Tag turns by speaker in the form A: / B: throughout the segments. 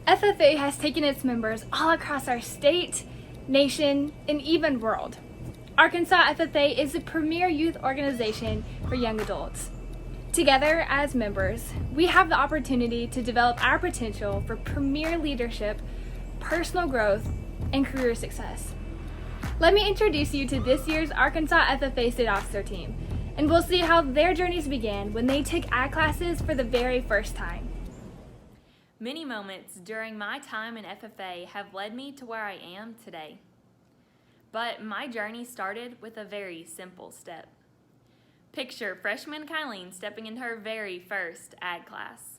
A: FFA has taken its members all across our state, nation, and even world. Arkansas FFA is the premier youth organization for young adults. Together as members, we have the opportunity to develop our potential for premier leadership, personal growth, and career success. Let me introduce you to this year's Arkansas FFA State Officer team, and we'll see how their journeys began when they took ag classes for the very first time.
B: Many moments during my time in FFA have led me to where I am today. But my journey started with a very simple step. Picture freshman Kylene stepping into her very first ag class.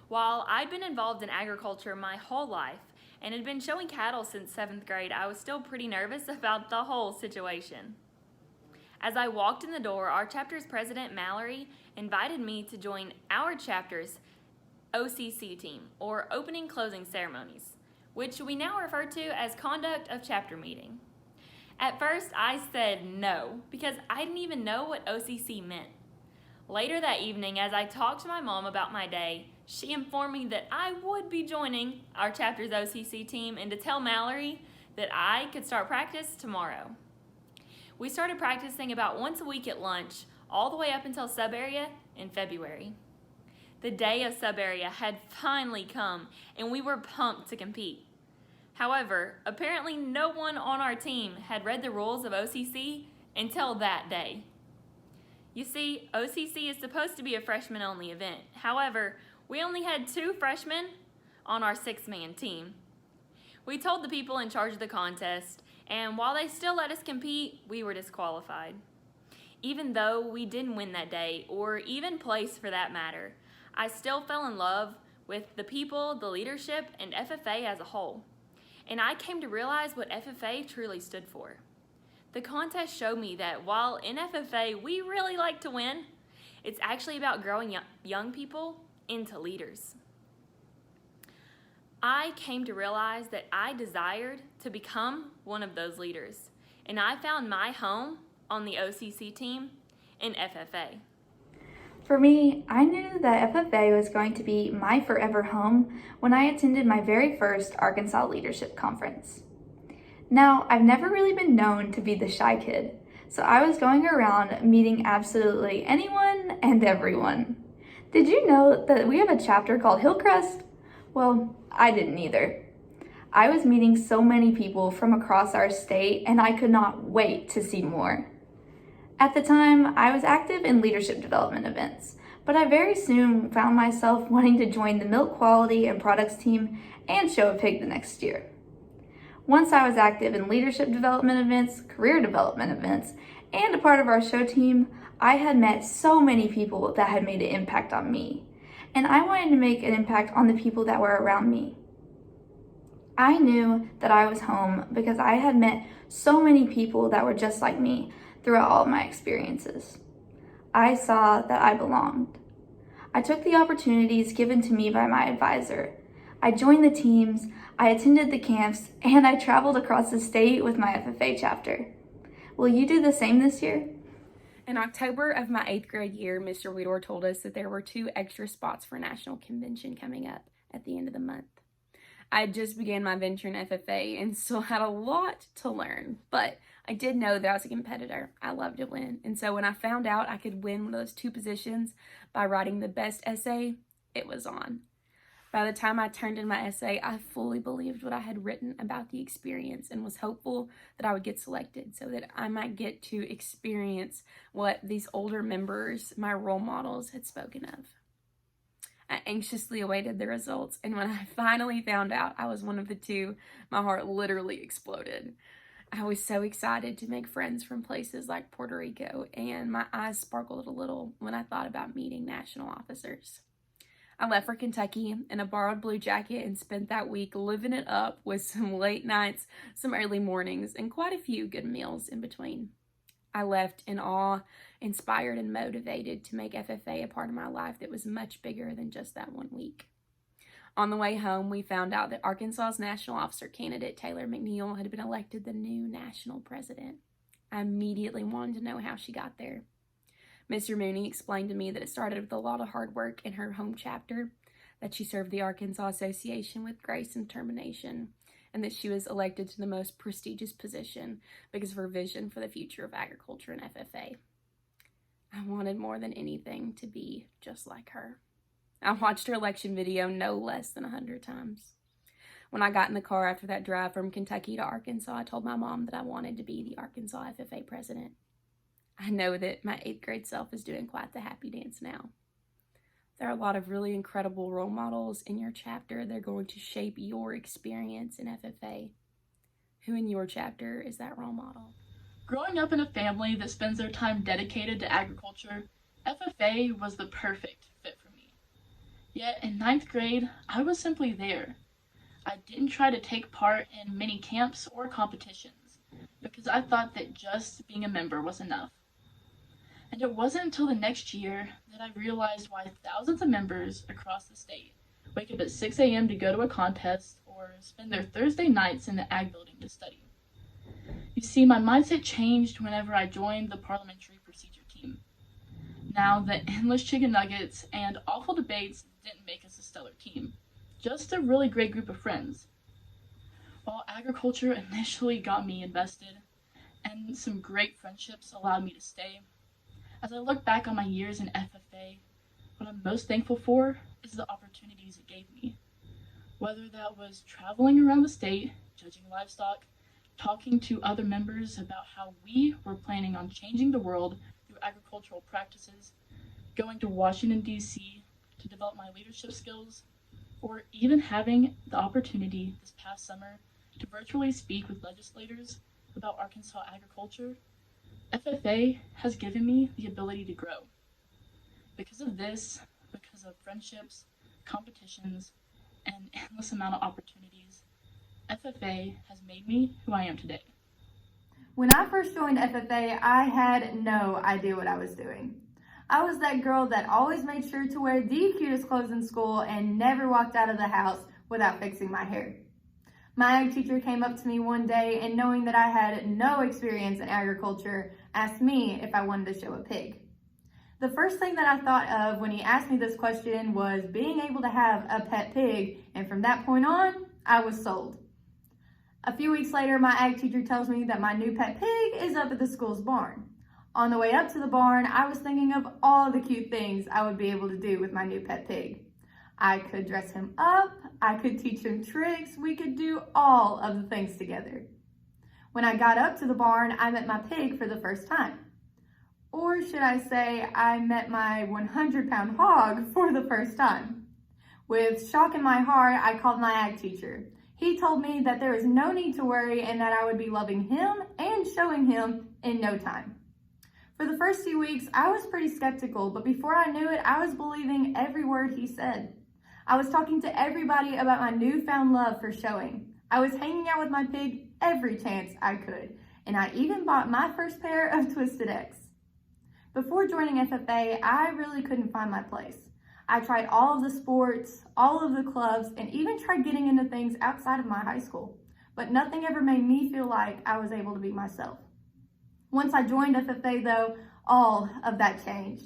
B: While I'd been involved in agriculture my whole life and had been showing cattle since 7th grade, I was still pretty nervous about the whole situation. As I walked in the door, our chapter's president, Mallory, invited me to join our chapter's OCC team, or Opening Closing Ceremonies, which we now refer to as Conduct of Chapter Meeting. At first, I said no, because I didn't even know what OCC meant. Later that evening, as I talked to my mom about my day, she informed me that I would be joining our chapter's OCC team and to tell Mallory that I could start practice tomorrow. We started practicing about once a week at lunch, all the way up until sub-area in February. The day of sub-area had finally come, and we were pumped to compete. However, apparently no one on our team had read the rules of OCC until that day. You see, OCC is supposed to be a freshman-only event. However, we only had 2 freshmen on our 6-man team. We told the people in charge of the contest, and while they still let us compete, we were disqualified. Even though we didn't win that day, or even place for that matter, I still fell in love with the people, the leadership, and FFA as a whole. And I came to realize what FFA truly stood for. The contest showed me that while in FFA we really like to win, it's actually about growing young people into leaders. I came to realize that I desired to become one of those leaders, and I found my home on the OCC team in FFA.
C: For me, I knew that FFA was going to be my forever home when I attended my very first Arkansas Leadership Conference. Now, I've never really been known to be the shy kid, so I was going around meeting absolutely anyone and everyone. Did you know that we have a chapter called Hillcrest? Well, I didn't either. I was meeting so many people from across our state, and I could not wait to see more. At the time, I was active in leadership development events, but I very soon found myself wanting to join the milk quality and products team and show a pig the next year. Once I was active in leadership development events, career development events, and a part of our show team, I had met so many people that had made an impact on me, and I wanted to make an impact on the people that were around me. I knew that I was home because I had met so many people that were just like me throughout all of my experiences. I saw that I belonged. I took the opportunities given to me by my advisor. I joined the teams, I attended the camps, and I traveled across the state with my FFA chapter. Will you do the same this year?
D: In October of my 8th grade year, Mr. Weedor told us that there were 2 extra spots for National Convention coming up at the end of the month. I had just began my venture in FFA and still had a lot to learn, but I did know that I was a competitor. I loved to win, and so when I found out I could win one of those 2 positions by writing the best essay, it was on. By the time I turned in my essay, I fully believed what I had written about the experience and was hopeful that I would get selected so that I might get to experience what these older members, my role models, had spoken of. I anxiously awaited the results, and when I finally found out I was one of the 2, my heart literally exploded. I was so excited to make friends from places like Puerto Rico, and my eyes sparkled a little when I thought about meeting national officers. I left for Kentucky in a borrowed blue jacket and spent that week living it up with some late nights, some early mornings, and quite a few good meals in between. I left in awe, inspired, and motivated to make FFA a part of my life that was much bigger than just that one week. On the way home, we found out that Arkansas's national officer candidate, Taylor McNeil, had been elected the new national president. I immediately wanted to know how she got there. Mr. Mooney explained to me that it started with a lot of hard work in her home chapter, that she served the Arkansas Association with grace and determination, and that she was elected to the most prestigious position because of her vision for the future of agriculture and FFA. I wanted more than anything to be just like her. I watched her election video no less than 100 times. When I got in the car after that drive from Kentucky to Arkansas, I told my mom that I wanted to be the Arkansas FFA president. I know that my 8th grade self is doing quite the happy dance now. There are a lot of really incredible role models in your chapter that are going to shape your experience in FFA. Who in your chapter is that role model?
E: Growing up in a family that spends their time dedicated to agriculture, FFA was the perfect fit for me. Yet in 9th grade, I was simply there. I didn't try to take part in many camps or competitions because I thought that just being a member was enough. And it wasn't until the next year that I realized why thousands of members across the state wake up at 6 a.m. to go to a contest or spend their Thursday nights in the ag building to study. You see, my mindset changed whenever I joined the parliamentary procedure team. Now, the endless chicken nuggets and awful debates didn't make us a stellar team, just a really great group of friends. While agriculture initially got me invested, and some great friendships allowed me to stay, as I look back on my years in FFA, what I'm most thankful for is the opportunities it gave me. Whether that was traveling around the state, judging livestock, talking to other members about how we were planning on changing the world through agricultural practices, going to Washington, D.C. to develop my leadership skills, or even having the opportunity this past summer to virtually speak with legislators about Arkansas agriculture, FFA has given me the ability to grow. Because of this, because of friendships, competitions, and endless amount of opportunities, FFA has made me who I am today.
C: When I first joined FFA, I had no idea what I was doing. I was that girl that always made sure to wear the cutest clothes in school and never walked out of the house without fixing my hair. My ag teacher came up to me one day and, knowing that I had no experience in agriculture, asked me if I wanted to show a pig. The first thing that I thought of when he asked me this question was being able to have a pet pig, and from that point on, I was sold. A few weeks later, my ag teacher tells me that my new pet pig is up at the school's barn. On the way up to the barn, I was thinking of all the cute things I would be able to do with my new pet pig. I could dress him up, I could teach him tricks, we could do all of the things together. When I got up to the barn, I met my pig for the first time. Or should I say, I met my 100-pound hog for the first time. With shock in my heart, I called my ag teacher. He told me that there was no need to worry and that I would be loving him and showing him in no time. For the first few weeks, I was pretty skeptical, but before I knew it, I was believing every word he said. I was talking to everybody about my newfound love for showing. I was hanging out with my pig every chance I could, and I even bought my first pair of Twisted X. Before joining FFA, I really couldn't find my place. I tried all of the sports, all of the clubs, and even tried getting into things outside of my high school, but nothing ever made me feel like I was able to be myself. Once I joined FFA though, all of that changed.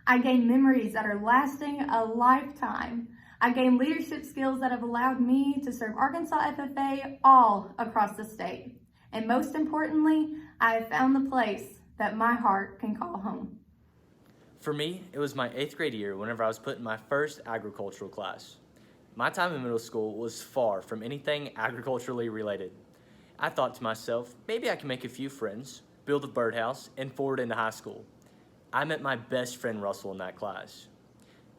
C: I gained memories that are lasting a lifetime. I gained leadership skills that have allowed me to serve Arkansas FFA all across the state. And most importantly, I have found the place that my heart can call home.
F: For me, it was my 8th grade year whenever I was put in my first agricultural class. My time in middle school was far from anything agriculturally related. I thought to myself, maybe I can make a few friends, build a birdhouse, and forward into high school. I met my best friend Russell in that class.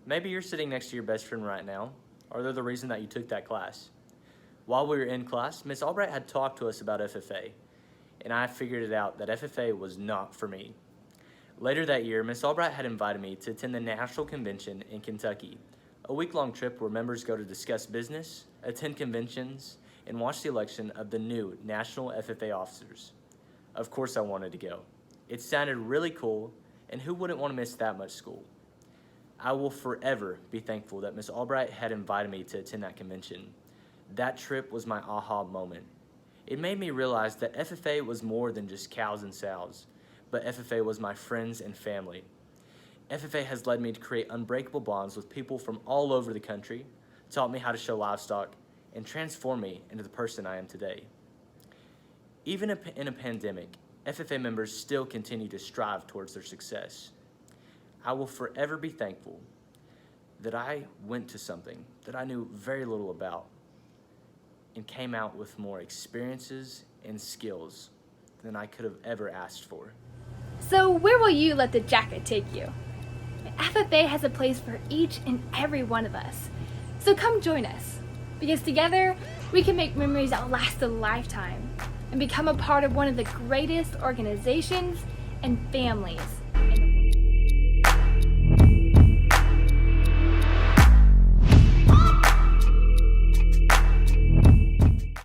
F: Maybe you're sitting next to your best friend right now, or they're the reason that you took that class. While we were in class, Miss Albright had talked to us about FFA, and I figured it out that FFA was not for me. Later that year, Miss Albright had invited me to attend the National Convention in Kentucky, a week-long trip where members go to discuss business, attend conventions, and watch the election of the new National FFA Officers. Of course I wanted to go. It sounded really cool, and who wouldn't want to miss that much school? I will forever be thankful that Miss Albright had invited me to attend that convention. That trip was my aha moment. It made me realize that FFA was more than just cows and sows, but FFA was my friends and family. FFA has led me to create unbreakable bonds with people from all over the country, taught me how to show livestock, and transformed me into the person I am today. Even in a pandemic, FFA members still continue to strive towards their success. I will forever be thankful that I went to something that I knew very little about and came out with more experiences and skills than I could have ever asked for.
A: So where will you let the jacket take you? FFA has a place for each and every one of us. So come join us, because together we can make memories that last a lifetime and become a part of one of the greatest organizations and families